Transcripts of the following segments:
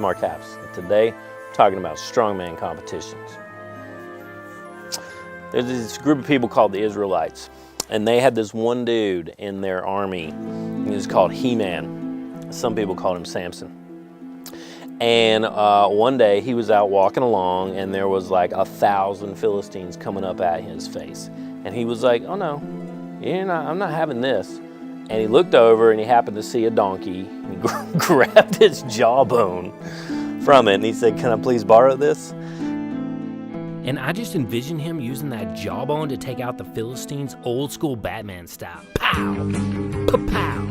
Mark Haps. Today, we're talking about strongman competitions. There's this group of people called the Israelites, and they had this one dude in their army. He was called He-Man. Some people called him Samson. And one day he was out walking along, and there was like 1,000 Philistines coming up at his face. And he was like, oh no, I'm not having this. And he looked over and he happened to see a donkey. And he grabbed its jawbone from it and he said, can I please borrow this? And I just envision him using that jawbone to take out the Philistines old school Batman style. Pow! Pa-pow!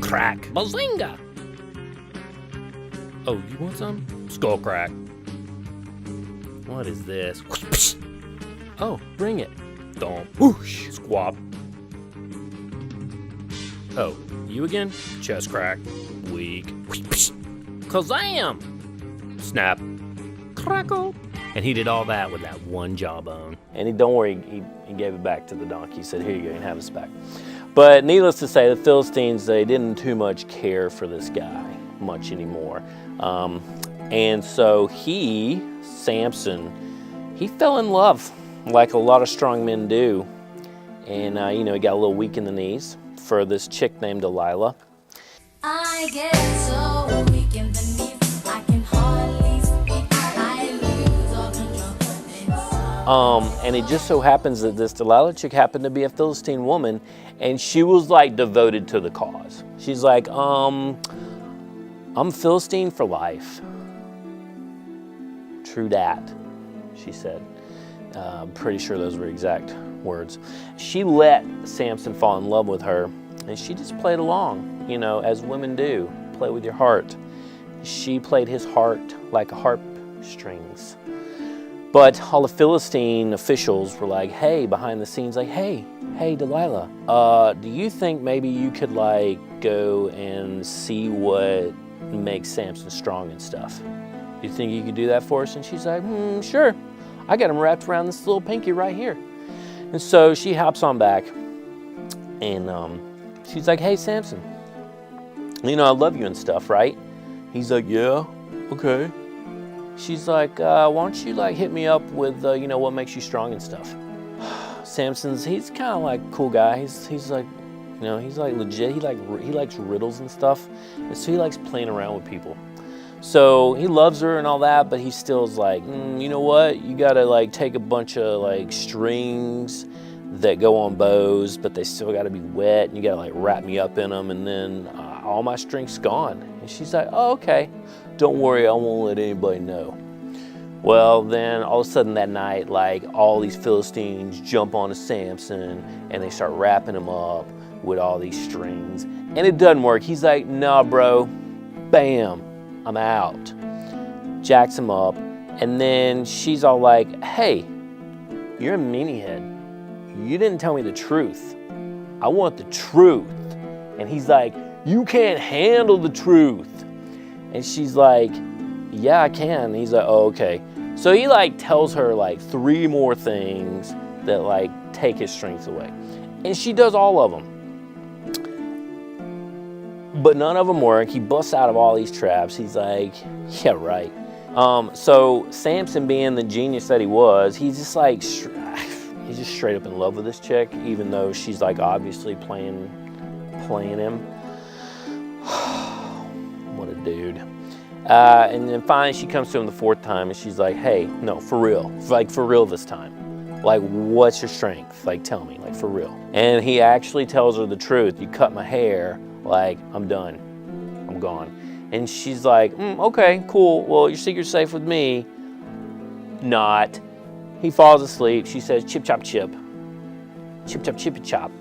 Crack! Bazinga! Oh, you want some? Skull crack. What is this? Oh, bring it. Don't. Whoosh! Squab. Oh, you again? Chest crack. Weak. Kazam! Snap. Crackle. And he did all that with that one jawbone. And don't worry, he gave it back to the donkey. He said, here you go, you can have this back. But needless to say, the Philistines, they didn't too much care for this guy much anymore. And so Samson, he fell in love like a lot of strong men do. And, he got a little weak in the knees for this chick named Delilah. I get so weak in the knees, I can hardly speak. I lose all confidence. And it just so happens that this Delilah chick happened to be a Philistine woman, and she was like devoted to the cause. She's like, I'm Philistine for life. True dat, she said. Pretty sure those were exact words. She let Samson fall in love with her, and she just played along, as women do, play with your heart. She played his heart like harp strings. But all the Philistine officials were like, hey, behind the scenes, like, hey, Delilah, do you think maybe you could go and see what makes Samson strong and stuff? Do you think you could do that for us? And she's like, sure. I got him wrapped around this little pinky right here. And so she hops on back, and she's like, hey, Samson, I love you and stuff, right? He's like, yeah, okay. She's like, why don't you hit me up with, what makes you strong and stuff? Samson's, he's kind of like a cool guy. He's like, he's like legit. He likes riddles and stuff. And so he likes playing around with people. So he loves her and all that, but he still is like, you know what? You gotta take a bunch of strings that go on bows, but they still gotta be wet, and you gotta wrap me up in them, and then all my strength's gone. And she's like, oh, okay. Don't worry, I won't let anybody know. Well, then all of a sudden that night, all these Philistines jump onto Samson and they start wrapping him up with all these strings. And it doesn't work. He's like, nah, bro, bam, I'm out. Jacks him up. And then she's all like, hey, you're a meaniehead. You didn't tell me the truth. I want the truth. And he's like, you can't handle the truth. And she's like, yeah, I can. And he's like, oh, okay. So he tells her 3 more things that take his strength away. And she does all of them. But none of them work. He busts out of all these traps. He's like, yeah, right. So Samson, being the genius that he was, he's just he's just straight up in love with this chick, even though she's obviously playing him. What a dude. And then finally she comes to him the 4th time and she's like, hey, no, for real. For real this time. What's your strength? Tell me, for real. And he actually tells her the truth. You cut my hair, I'm done. I'm gone. And she's like, okay, cool. Well, your secret's safe with me. Not. He falls asleep. She says, chip, chop, chip. Chip, chop, chippy, chop.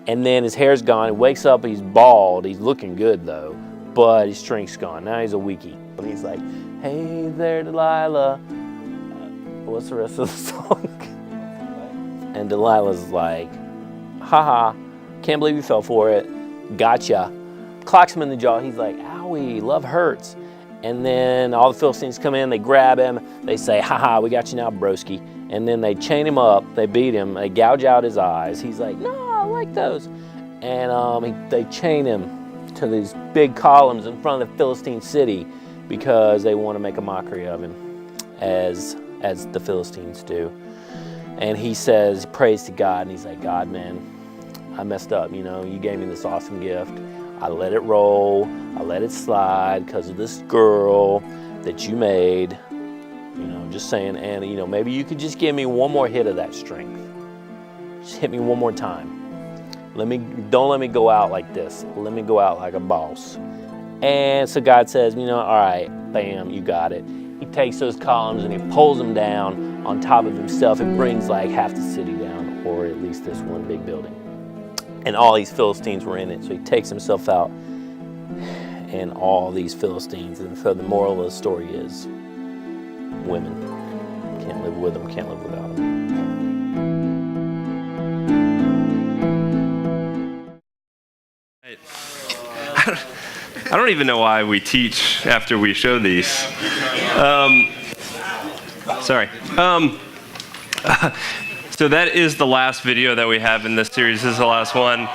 And then his hair's gone. He wakes up, he's bald. He's looking good, though. But his strength's gone. Now he's a weakie. And he's like, hey there, Delilah. What's the rest of the song? And Delilah's like, haha, can't believe you fell for it. Gotcha. Clocks him in the jaw. He's like, owie, love hurts. And then all the Philistines come in, they grab him. They say, haha, we got you now, broski. And then they chain him up. They beat him. They gouge out his eyes. He's like, no, I like those. And they chain him to these big columns in front of the Philistine city. because they want to make a mockery of him, as the Philistines do. And he prays to God, and he's like, God, man, I messed up. You know, you gave me this awesome gift. I let it roll. I let it slide because of this girl that you made. You know, just saying, and you know, maybe you could just give me one more hit of that strength. Just hit me one more time. Don't let me go out like this. Let me go out like a boss. And so God says, you know, all right, bam, you got it. He takes those columns and he pulls them down on top of himself and brings like half the city down, or at least this one big building. And all these Philistines were in it. So he takes himself out and all these Philistines. And so the moral of the story is women. Can't live with them, can't live without them. I don't even know why we teach after we show these. Sorry. So that is the last video that we have in this series. This is the last one.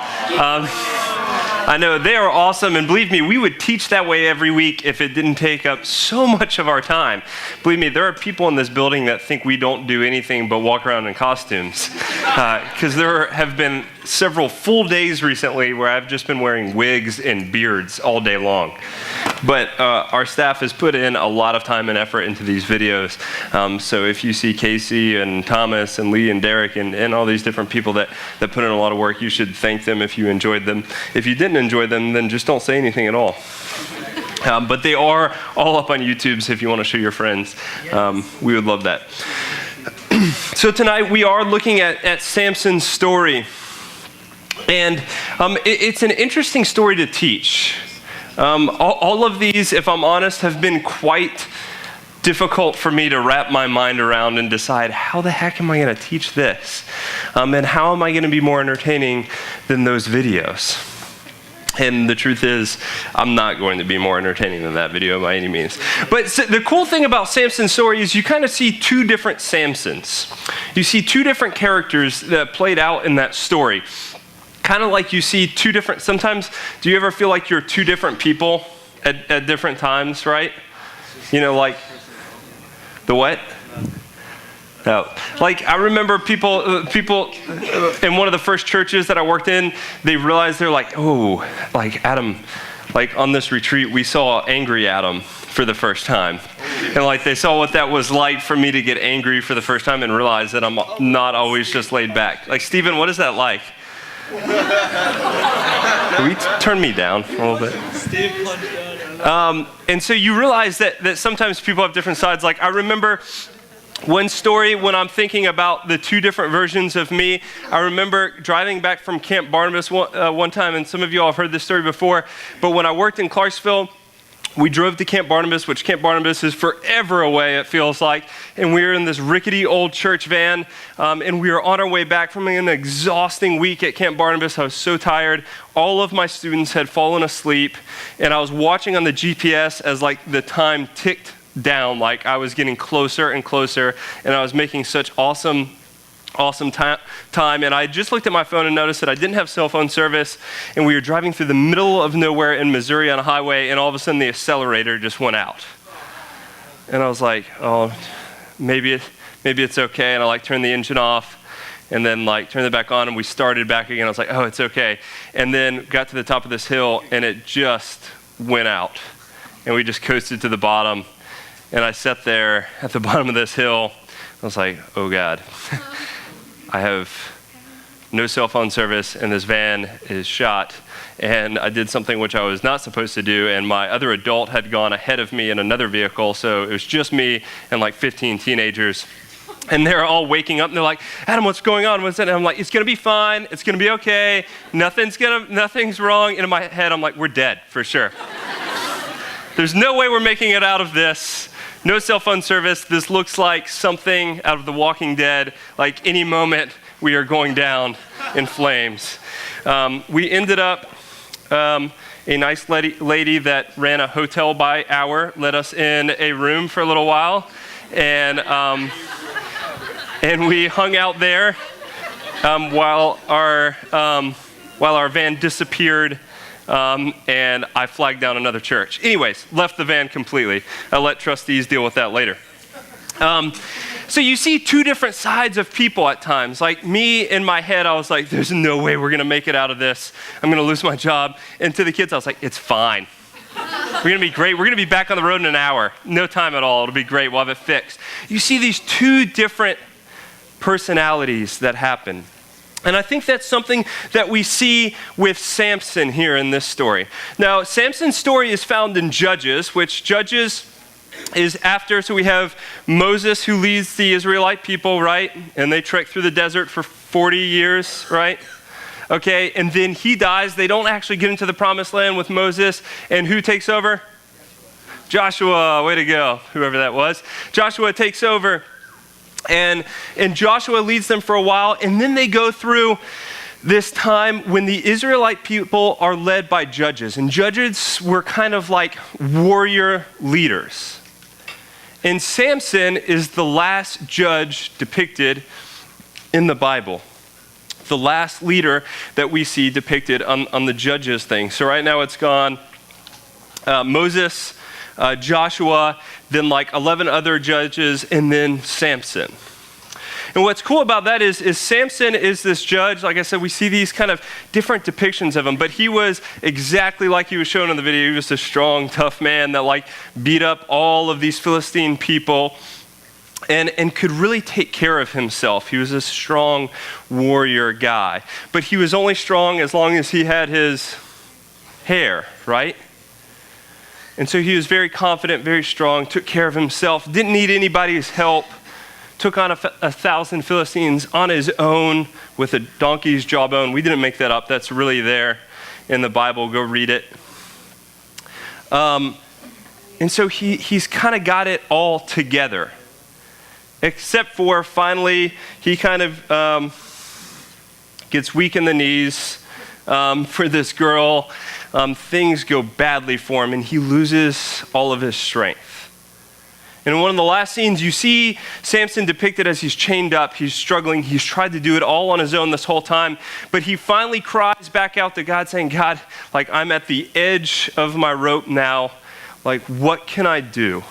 I know they are awesome, and believe me, we would teach that way every week if it didn't take up so much of our time. Believe me, there are people in this building that think we don't do anything but walk around in costumes. Because there have been several full days recently where I've just been wearing wigs and beards all day long. But our staff has put in a lot of time and effort into these videos. So if you see Casey and Thomas and Lee and Derek and all these different people that put in a lot of work, you should thank them if you enjoyed them. If you didn't enjoy them, then just don't say anything at all. But they are all up on YouTube, so if you want to show your friends, we would love that. So tonight we are looking at Samson's story. And it's an interesting story to teach. All of these, if I'm honest, have been quite difficult for me to wrap my mind around and decide, how the heck am I going to teach this? And how am I going to be more entertaining than those videos? And the truth is, I'm not going to be more entertaining than that video by any means. But the cool thing about Samson's story is you kind of see two different Samsons. You see two different characters that played out in that story. Kind of like you see two different, sometimes, do you ever feel like you're two different people at different times, right? You know, like, the what? No. Like, I remember people in one of the first churches that I worked in, they realized they're like, oh, like Adam, like on this retreat, we saw angry Adam for the first time. And like they saw what that was like for me to get angry for the first time and realize that I'm not always just laid back. Like, Stephen, what is that like? Can we turn me down a little bit? And so you realize that sometimes people have different sides. Like, I remember one story when I'm thinking about the two different versions of me. I remember driving back from Camp Barnabas one time, and some of you all have heard this story before, but when I worked in Clarksville, we drove to Camp Barnabas, which Camp Barnabas is forever away, it feels like, and we were in this rickety old church van, and we were on our way back from an exhausting week at Camp Barnabas. I was so tired. All of my students had fallen asleep, and I was watching on the GPS as like the time ticked down, like I was getting closer and closer, and I was making such awesome time, and I just looked at my phone and noticed that I didn't have cell phone service, and we were driving through the middle of nowhere in Missouri on a highway, and all of a sudden the accelerator just went out. And I was like, oh, maybe it's okay, and I like turned the engine off, and then like turned it back on, and we started back again. I was like, oh, it's okay. And then got to the top of this hill, and it just went out, and we just coasted to the bottom. And I sat there at the bottom of this hill. I was like, oh God, I have no cell phone service and this van is shot. And I did something which I was not supposed to do, and my other adult had gone ahead of me in another vehicle, so it was just me and like 15 teenagers. And they're all waking up and they're like, Adam, what's going on? What's that? And I'm like, it's gonna be fine, it's gonna be okay, nothing's wrong. And in my head, I'm like, we're dead for sure. There's no way we're making it out of this. No cell phone service. This looks like something out of The Walking Dead. Like any moment, we are going down in flames. We ended up, a nice lady that ran a hotel by hour let us in a room for a little while, and we hung out there while our van disappeared and I flagged down another church. Anyways, left the van completely. I'll let trustees deal with that later. So you see two different sides of people at times. Like me, in my head, I was like, there's no way we're going to make it out of this. I'm going to lose my job. And to the kids, I was like, it's fine. We're going to be great. We're going to be back on the road in an hour. No time at all. It'll be great. We'll have it fixed. You see these two different personalities that happen. And I think that's something that we see with Samson here in this story. Now, Samson's story is found in Judges, which Judges is after, so we have Moses who leads the Israelite people, right? And they trek through the desert for 40 years, right? Okay, and then he dies. They don't actually get into the promised land with Moses. And who takes over? Joshua, way to go, whoever that was. Joshua takes over, and Joshua leads them for a while, and then they go through this time when the Israelite people are led by judges. And judges were kind of like warrior leaders. And Samson is the last judge depicted in the Bible. The last leader that we see depicted on the judges thing. So right now it's gone Moses, Joshua, then like 11 other judges, and then Samson. And what's cool about that is Samson is this judge. Like I said, we see these kind of different depictions of him, but he was exactly like he was shown in the video. He was a strong, tough man that like beat up all of these Philistine people and could really take care of himself. He was a strong warrior guy, but he was only strong as long as he had his hair, right? And so he was very confident, very strong, took care of himself, didn't need anybody's help. Took on 1,000 Philistines on his own with a donkey's jawbone. We didn't make that up. That's really there in the Bible. Go read it. And so he's kind of got it all together. Except for finally, he kind of gets weak in the knees for this girl. Things go badly for him, and he loses all of his strength. And in one of the last scenes, you see Samson depicted as he's chained up, he's struggling, he's tried to do it all on his own this whole time, but he finally cries back out to God saying, God, like I'm at the edge of my rope now, like what can I do?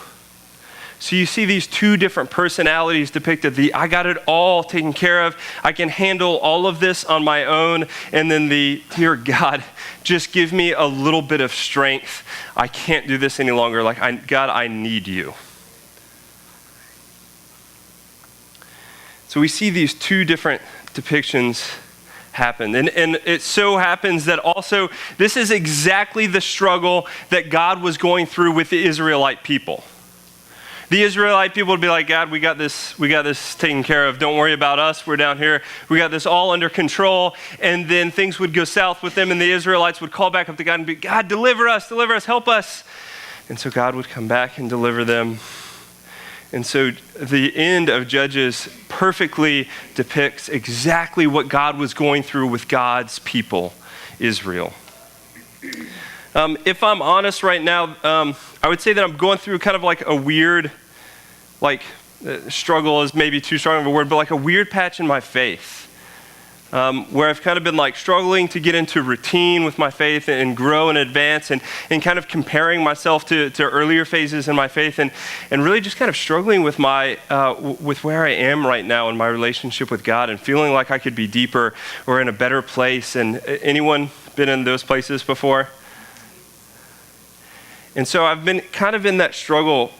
So you see these two different personalities depicted, the I got it all taken care of, I can handle all of this on my own, and then the dear God, just give me a little bit of strength, I can't do this any longer, like God, I need you. So we see these two different depictions happen. And it so happens that also this is exactly the struggle that God was going through with the Israelite people. The Israelite people would be like, God, we got this taken care of. Don't worry about us. We're down here. We got this all under control. And then things would go south with them, and the Israelites would call back up to God and be, God, deliver us, help us. And so God would come back and deliver them. And so the end of Judges perfectly depicts exactly what God was going through with God's people, Israel. If I'm honest right now, I would say that I'm going through kind of like a weird, struggle is maybe too strong of a word, but like a weird patch in my faith. Where I've kind of been like struggling to get into routine with my faith and grow and advance and kind of comparing myself to earlier phases in my faith and really just kind of struggling with with where I am right now in my relationship with God and feeling like I could be deeper or in a better place. And anyone been in those places before? And so I've been kind of in that struggle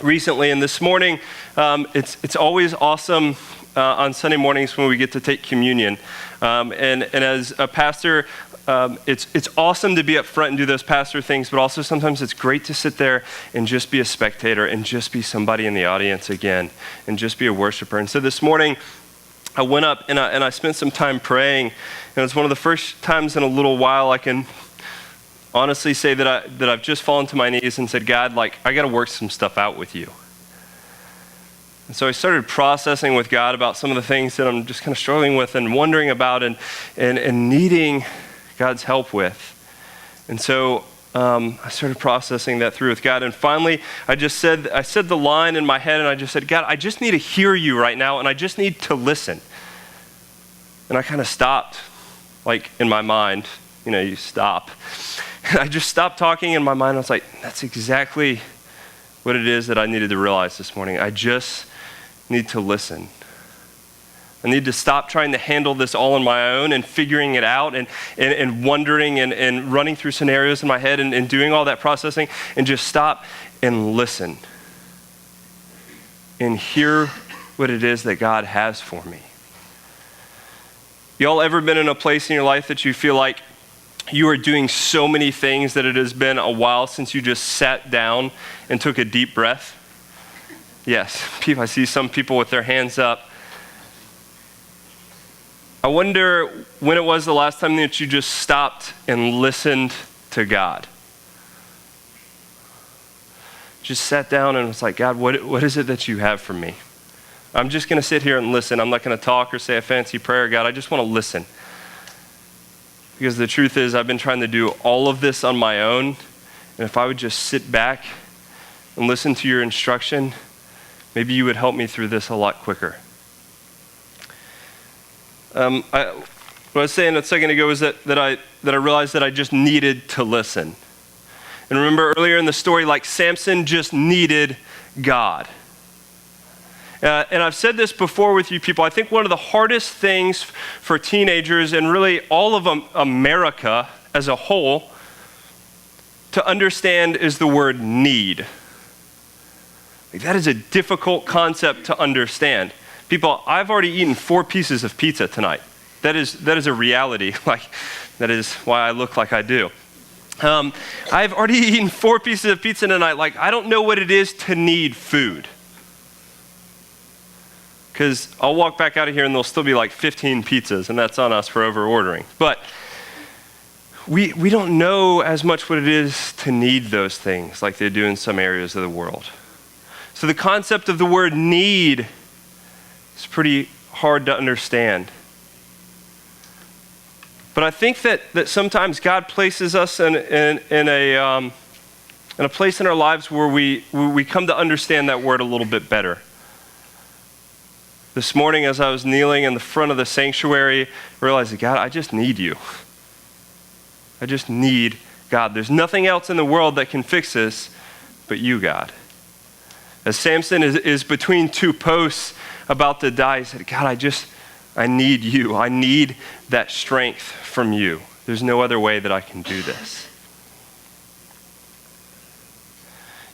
recently, and this morning it's always awesome on Sunday mornings when we get to take communion. And as a pastor, it's awesome to be up front and do those pastor things, but also sometimes it's great to sit there and just be a spectator and just be somebody in the audience again and just be a worshiper. And so this morning, I went up and I spent some time praying, and it's one of the first times in a little while I can honestly say that I've just fallen to my knees and said, God, I got to work some stuff out with you. And so I started processing with God about some of the things that I'm just kind of struggling with and wondering about and needing God's help with. And so I started processing that through with God. And finally, I said the line in my head, and I just said, God, I just need to hear you right now, and I just need to listen. And I kind of stopped, in my mind, you stop. And I just stopped talking in my mind. I was like, that's exactly what it is that I needed to realize this morning. I just need to listen. I need to stop trying to handle this all on my own and figuring it out and wondering and running through scenarios in my head and doing all that processing, and just stop and listen and hear what it is that God has for me. Y'all ever been in a place in your life that you feel like you are doing so many things that it has been a while since you just sat down and took a deep breath? Yes, I see some people with their hands up. I wonder when it was the last time that you just stopped and listened to God. Just sat down and was like, God, what is it that you have for me? I'm just going to sit here and listen. I'm not going to talk or say a fancy prayer. God, I just want to listen. Because the truth is, I've been trying to do all of this on my own. And if I would just sit back and listen to your instruction, maybe you would help me through this a lot quicker. What I was saying a second ago is that I realized that I just needed to listen. And remember earlier in the story, like Samson just needed God. And I've said this before with you people, I think one of the hardest things for teenagers and really all of America as a whole to understand is the word need. Like, that is a difficult concept to understand. People, I've already eaten 4 pieces of pizza tonight. That is a reality. Like, that is why I look like I do. I've already eaten 4 pieces of pizza tonight. Like, I don't know what it is to need food. Because I'll walk back out of here and there'll still be like 15 pizzas, and that's on us for over-ordering. But we don't know as much what it is to need those things like they do in some areas of the world. So the concept of the word need is pretty hard to understand. But I think that sometimes God places us in a place in our lives where we come to understand that word a little bit better. This morning, as I was kneeling in the front of the sanctuary, I realized that, God, I just need you. I just need God. There's nothing else in the world that can fix this but you, God. As Samson is between 2 posts about to die, he said, God, I need you. I need that strength from you. There's no other way that I can do this.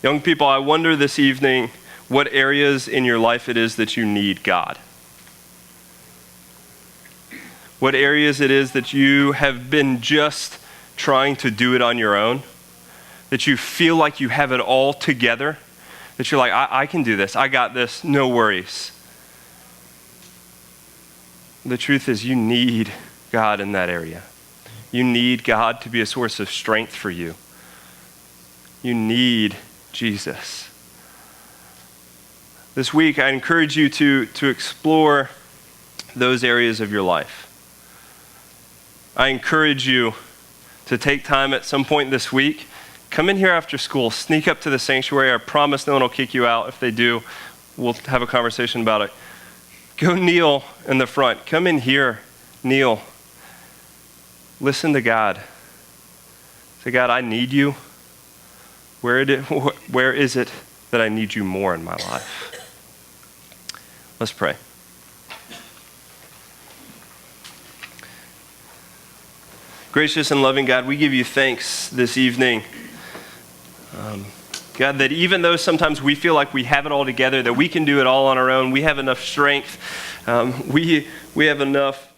Young people, I wonder this evening what areas in your life it is that you need God. What areas it is that you have been just trying to do it on your own, that you feel like you have it all together, that you're like, I can do this, I got this, no worries. The truth is you need God in that area. You need God to be a source of strength for you. You need Jesus. This week, I encourage you to explore those areas of your life. I encourage you to take time at some point this week. Come in here after school. Sneak up to the sanctuary. I promise no one will kick you out. If they do, we'll have a conversation about it. Go kneel in the front. Come in here. Kneel. Listen to God. Say, God, I need you. Where is it that I need you more in my life? Let's pray. Gracious and loving God, we give you thanks this evening. God, that even though sometimes we feel like we have it all together, that we can do it all on our own, we have enough strength, we have enough